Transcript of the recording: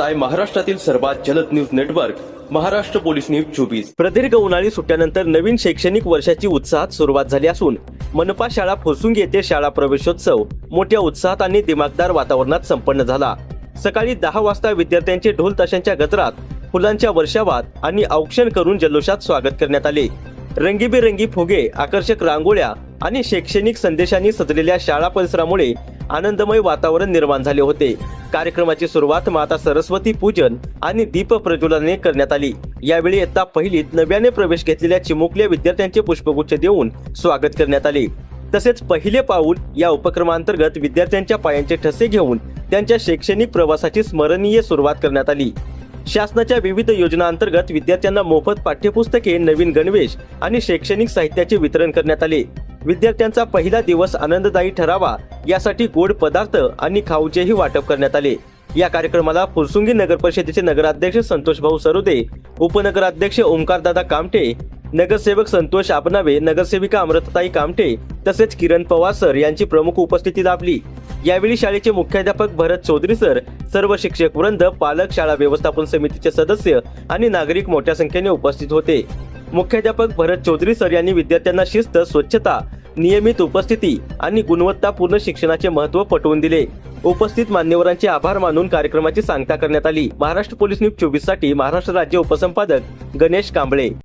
पाहताय महाराष्ट्रातील सर्वात जलद news network Maharashtra police news 24। प्रदीर्घ उन्हाळी सुट्ट्यानंतर नवीन शैक्षणिक वर्षाची उत्साहात सुरुवात झाली असून मनपा शाळा फुरसुंगी येथे शाळा प्रवेशोत्सव मोठ्या उत्साहात आणि दिमागदार वातावरणात संपन्न झाला। सकाळी 10 वाजता विद्यार्थ्यांचे ढोल ताशांच्या गजरात, फुलांच्या वर्षावात आणि औक्षण करून जल्लोषात स्वागत करण्यात आले। रंगीबेरंगी फुगे, आकर्षक रांगोळ्या आणि शैक्षणिक संदेशांनी सजलेल्या शाळा परिसरामुळे आनंदमय वातावरण निर्माण झाले होते। कार्यक्रमाची सुरुवात माता सरस्वती पूजन आणि दीप प्रज्वलनाने करण्यात आली। यावेळी इयत्ता पहिलीत नव्याने प्रवेश घेतलेल्या चिमुकल्या विद्यार्थ्यांचे पुष्पगुच्छ देऊन स्वागत करण्यात आले। तसेच पहिले पाऊल या उपक्रमांतर्गत विद्यार्थ्यांच्या पायांचे ठसे घेऊन त्यांच्या शैक्षणिक प्रवासाची स्मरणीय सुरुवात करण्यात आली। शासनाच्या विविध योजनांतर्गत विद्यार्थ्यांना मोफत पाठ्यपुस्तके, नवीन गणवेश आणि शैक्षणिक साहित्याचे वितरण करण्यात आले। विद्यार्थ्यांचा पहिला दिवस आनंददायी ठरावा यासाठी गोड पदार्थ आणि खाऊचेही वाटप करण्यात आले। या कार्यक्रमाला फुरसुंगी नगर परिषदेचे नगराध्यक्ष संतोष भाऊ सरोदे, उपनगराध्यक्ष ओमकारदादा कामटे, नगरसेवक संतोष आपनावे, नगरसेविका अमृताताई कामटे तसेच किरण पवार सर यांची प्रमुख उपस्थिती लाभली। यावेळी शाळेचे मुख्याध्यापक भरत चौधरी सर, सर्व शिक्षक वृंद, पालक, शाळा व्यवस्थापन समितीचे सदस्य आणि नागरिक मोठ्या संख्येने उपस्थित होते। मुख्याध्यापक भरत चौधरी सर यांनी विद्यार्थ्यांना शिस्त, स्वच्छता, नियमित उपस्थिती आणि गुणवत्तापूर्ण शिक्षणाचे महत्त्व पटवून दिले। उपस्थित मान्यवरांचे आभार मानून कार्यक्रमाची सांगता करण्यात आली। महाराष्ट्र पोलीस न्यूज 24 साठी महाराष्ट्र राज्य उपसंपादक गणेश कांबळे।